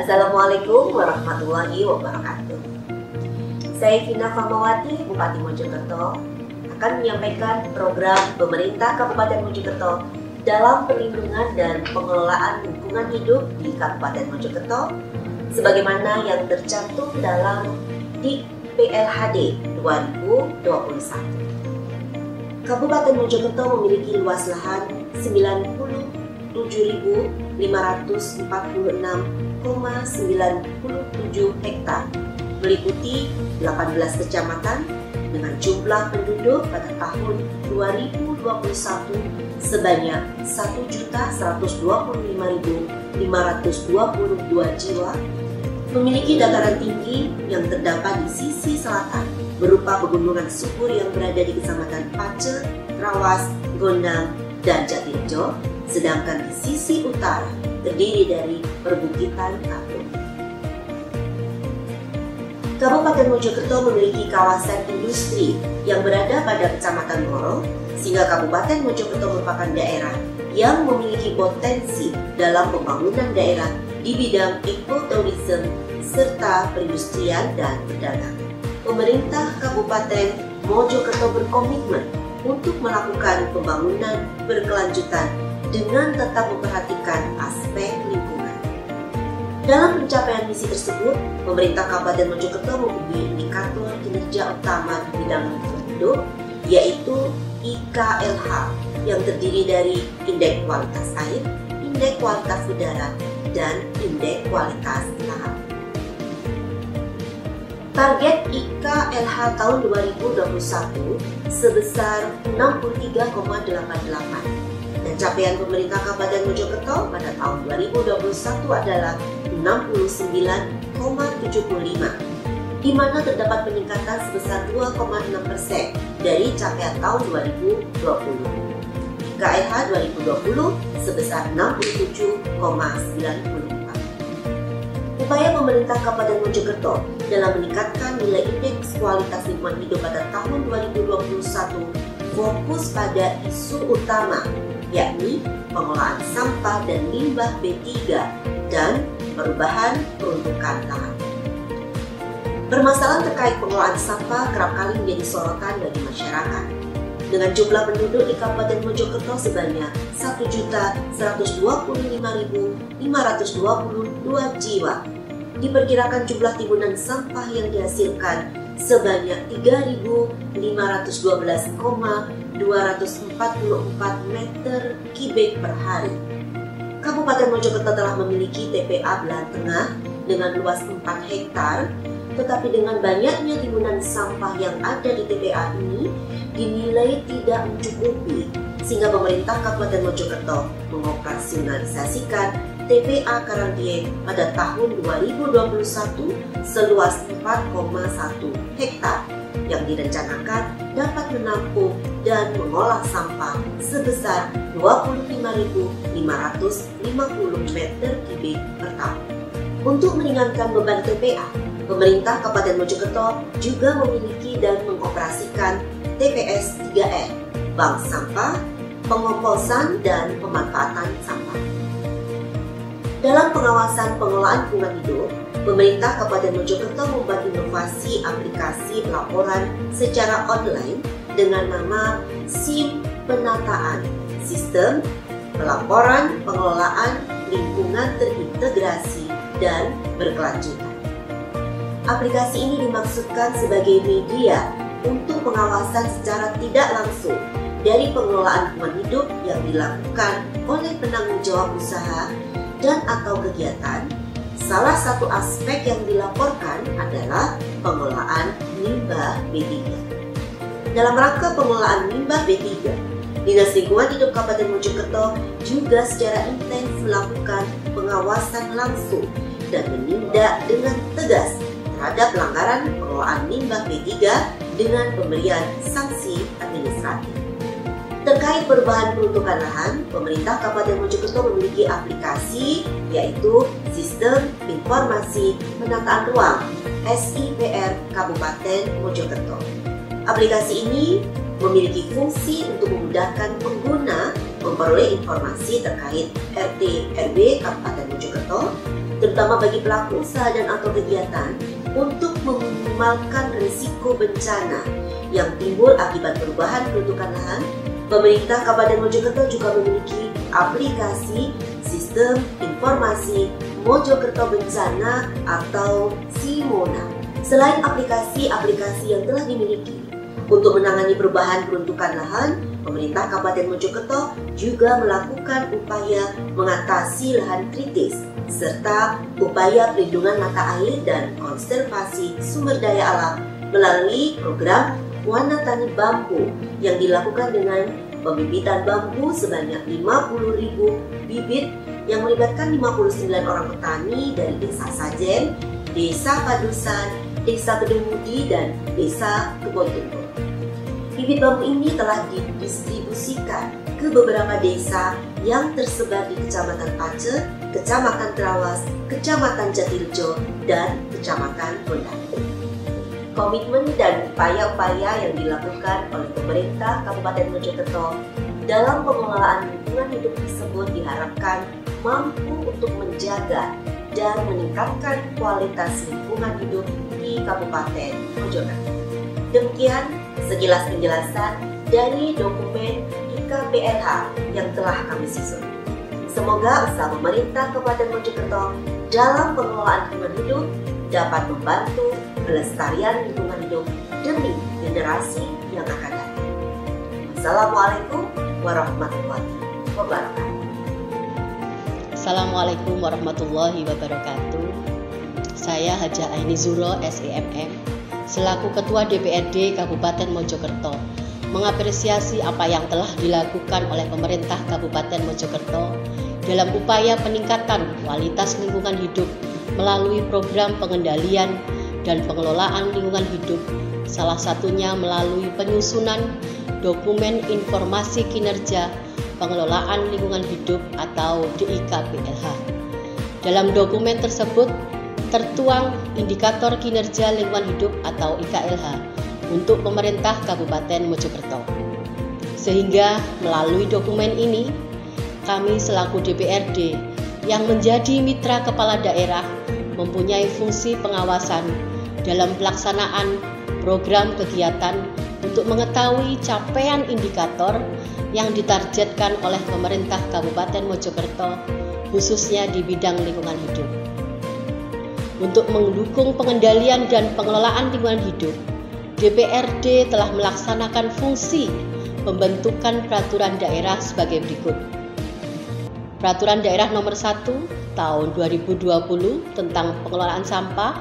Assalamualaikum warahmatullahi wabarakatuh. Saya Vina Famawati, Bupati Mojokerto, akan menyampaikan program pemerintah Kabupaten Mojokerto dalam perlindungan dan pengelolaan lingkungan hidup di Kabupaten Mojokerto sebagaimana yang tercantum dalam Dik PLHD 2021. Kabupaten Mojokerto memiliki luas lahan 97.546,97 hektar, meliputi 18 kecamatan dengan jumlah penduduk pada tahun 2021 sebanyak 1.125.522 jiwa, memiliki dataran tinggi yang terdapat di sisi selatan berupa pegunungan subur yang berada di Kecamatan Pace, Trawas, Gondang, dan Jatirejo, sedangkan di sisi utara terdiri dari perbukitan Katung. Kabupaten Mojokerto memiliki kawasan industri yang berada pada Kecamatan Ngoro, sehingga Kabupaten Mojokerto merupakan daerah yang memiliki potensi dalam pembangunan daerah di bidang ekoturism serta perindustrian dan perdagangan. Pemerintah Kabupaten Mojokerto berkomitmen untuk melakukan pembangunan berkelanjutan dengan tetap memperhatikan aspek lingkungan. Dalam pencapaian misi tersebut, pemerintah Kabupaten Mojokerto mempunyai indikator kinerja utama di bidang lingkungan hidup, yaitu IKLH, yang terdiri dari indeks kualitas air, indeks kualitas udara, dan indeks kualitas lahan. Target IKLH tahun 2021 sebesar 63,88 dan capaian pemerintah Kabupaten Mojokerto pada tahun 2021 adalah 69,75, di mana terdapat peningkatan sebesar 2,6% dari capaian tahun 2020. IKLH 2020 sebesar 67,94. Upaya pemerintah Kabupaten Mojokerto dalam meningkatkan nilai indeks kualitas lingkungan hidup pada tahun 2021 fokus pada isu utama, yakni pengelolaan sampah dan limbah B3 dan perubahan peruntukan lahan. Permasalahan terkait pengelolaan sampah kerap kali menjadi sorotan bagi masyarakat. Dengan jumlah penduduk di Kabupaten Mojokerto sebanyak 1.125.522 jiwa, diperkirakan jumlah timbunan sampah yang dihasilkan sebanyak 3.512,244 meter kubik per hari. Kabupaten Mojokerto telah memiliki TPA Belahan Tengah dengan luas 4 hektar, tetapi dengan banyaknya timbunan sampah yang ada di TPA ini dinilai tidak mencukupi, sehingga pemerintah Kabupaten Mojokerto mengoperasionalisasikan TPA Karangdieng pada tahun 2021 seluas 4,1 hektar yang direncanakan dapat menampung dan mengolah sampah sebesar 25.550 meter kubik per tahun. Untuk meringankan beban TPA, pemerintah Kabupaten Mojokerto juga memiliki dan mengoperasikan TPS 3R, bank sampah, pengomposan, dan pemanfaatan sampah. Dalam pengawasan pengelolaan lingkungan hidup, pemerintah Kabupaten Mojokerto membuat inovasi aplikasi pelaporan secara online dengan nama SIM Penataan, Sistem Pelaporan Pengelolaan Lingkungan Terintegrasi dan Berkelanjutan. Aplikasi ini dimaksudkan sebagai media untuk pengawasan secara tidak langsung dari pengelolaan lingkungan hidup yang dilakukan oleh penanggung jawab usaha dan atau kegiatan. Salah satu aspek yang dilaporkan adalah pengelolaan limbah B3. Dalam rangka pengelolaan limbah B3, Dinas Lingkungan Hidup Kabupaten Mojokerto juga secara intens melakukan pengawasan langsung dan menindak dengan tegas terhadap pelanggaran pengelolaan limbah B3 dengan pemberian sanksi administratif. Terkait perubahan peruntukan lahan, pemerintah Kabupaten Mojokerto memiliki aplikasi yaitu Sistem Informasi Penataan Ruang SIPR Kabupaten Mojokerto. Aplikasi ini memiliki fungsi untuk memudahkan pengguna memperoleh informasi terkait RT RW Kabupaten Mojokerto terutama bagi pelaku usaha dan atau kegiatan untuk meminimalkan risiko bencana yang timbul akibat perubahan peruntukan lahan. Pemerintah Kabupaten Mojokerto juga memiliki aplikasi Sistem Informasi Mojokerto Bencana atau SIMONA. Selain aplikasi-aplikasi yang telah dimiliki untuk menangani perubahan peruntukan lahan, pemerintah Kabupaten Mojokerto juga melakukan upaya mengatasi lahan kritis serta upaya perlindungan mata air dan konservasi sumber daya alam melalui program Wana Tani Bambu yang dilakukan dengan pembibitan bambu sebanyak 50.000 bibit yang melibatkan 59 orang petani dari Desa Sajen, Desa Padusan, Desa Kedemudi, dan Desa Kebontumpul. Bibit bambu ini telah didistribusikan ke beberapa desa yang tersebar di Kecamatan Pace, Kecamatan Trawas, Kecamatan Jatirejo, dan Kecamatan Gondang. Komitmen dan upaya-upaya yang dilakukan oleh pemerintah Kabupaten Mojokerto dalam pengelolaan lingkungan hidup tersebut diharapkan mampu untuk menjaga dan meningkatkan kualitas lingkungan hidup di Kabupaten Mojokerto. Demikian sekilas penjelasan dari dokumen IKPLH yang telah kami susun. Semoga usaha pemerintah Kabupaten Mojokerto dalam pengelolaan lingkungan hidup dapat membantu pelestarian lingkungan hidup demi generasi yang akan datang. Wassalamualaikum warahmatullahi wabarakatuh. Assalamualaikum warahmatullahi wabarakatuh. Saya Haja Aini Zuro, SEMM, selaku Ketua DPRD Kabupaten Mojokerto, mengapresiasi apa yang telah dilakukan oleh pemerintah Kabupaten Mojokerto dalam upaya peningkatan kualitas lingkungan hidup melalui program pengendalian dan pengelolaan lingkungan hidup, salah satunya melalui penyusunan dokumen informasi kinerja pengelolaan lingkungan hidup atau DIKPLH. Dalam dokumen tersebut tertuang indikator kinerja lingkungan hidup atau IKLH untuk pemerintah Kabupaten Mojokerto. Sehingga melalui dokumen ini, kami selaku DPRD yang menjadi mitra kepala daerah mempunyai fungsi pengawasan dalam pelaksanaan program kegiatan untuk mengetahui capaian indikator yang ditargetkan oleh pemerintah Kabupaten Mojokerto khususnya di bidang lingkungan hidup. Untuk mendukung pengendalian dan pengelolaan lingkungan hidup, DPRD telah melaksanakan fungsi pembentukan peraturan daerah sebagai berikut. Peraturan Daerah Nomor 1 Tahun 2020 tentang pengelolaan sampah,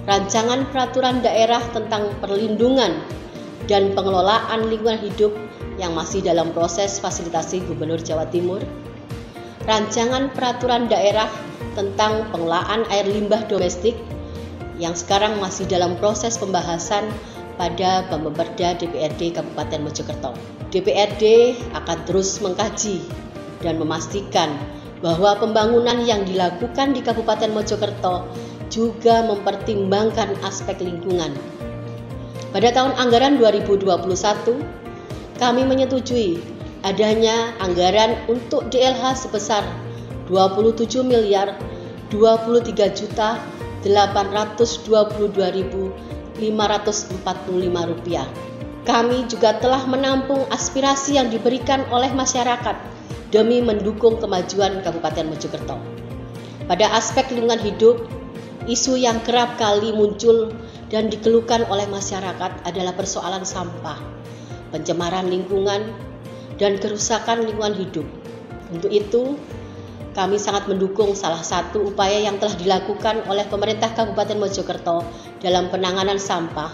Rancangan Peraturan Daerah tentang perlindungan dan pengelolaan lingkungan hidup yang masih dalam proses fasilitasi Gubernur Jawa Timur, Rancangan Peraturan Daerah tentang pengelolaan air limbah domestik yang sekarang masih dalam proses pembahasan pada Bappemerda DPRD Kabupaten Mojokerto. DPRD akan terus mengkaji dan memastikan bahwa pembangunan yang dilakukan di Kabupaten Mojokerto juga mempertimbangkan aspek lingkungan. Pada tahun anggaran 2021, kami menyetujui adanya anggaran untuk DLH sebesar Rp23.822.545. Kami juga telah menampung aspirasi yang diberikan oleh masyarakat demi mendukung kemajuan Kabupaten Mojokerto. Pada aspek lingkungan hidup, isu yang kerap kali muncul dan dikeluhkan oleh masyarakat adalah persoalan sampah, pencemaran lingkungan, dan kerusakan lingkungan hidup. Untuk itu, kami sangat mendukung salah satu upaya yang telah dilakukan oleh pemerintah Kabupaten Mojokerto dalam penanganan sampah,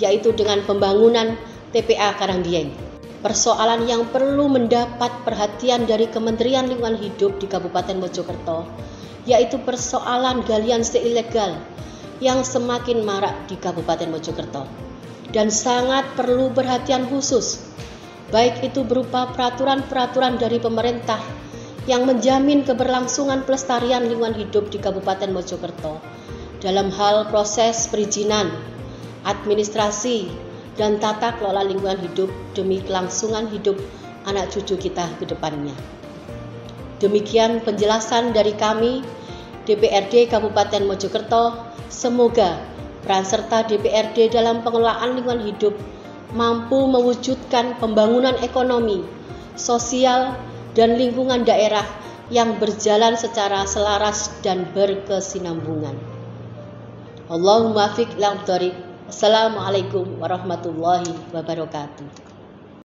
yaitu dengan pembangunan TPA Karangdieng. Persoalan yang perlu mendapat perhatian dari Kementerian Lingkungan Hidup di Kabupaten Mojokerto, yaitu persoalan galian ilegal yang semakin marak di Kabupaten Mojokerto dan sangat perlu perhatian khusus, baik itu berupa peraturan-peraturan dari pemerintah yang menjamin keberlangsungan pelestarian lingkungan hidup di Kabupaten Mojokerto dalam hal proses perizinan, administrasi, dan tata kelola lingkungan hidup demi kelangsungan hidup anak cucu kita ke depannya. Demikian penjelasan dari kami DPRD Kabupaten Mojokerto, semoga peran serta DPRD dalam pengelolaan lingkungan hidup mampu mewujudkan pembangunan ekonomi, sosial, dan lingkungan daerah yang berjalan secara selaras dan berkesinambungan. Allahumma fiq lam thoriq. Assalamualaikum warahmatullahi wabarakatuh.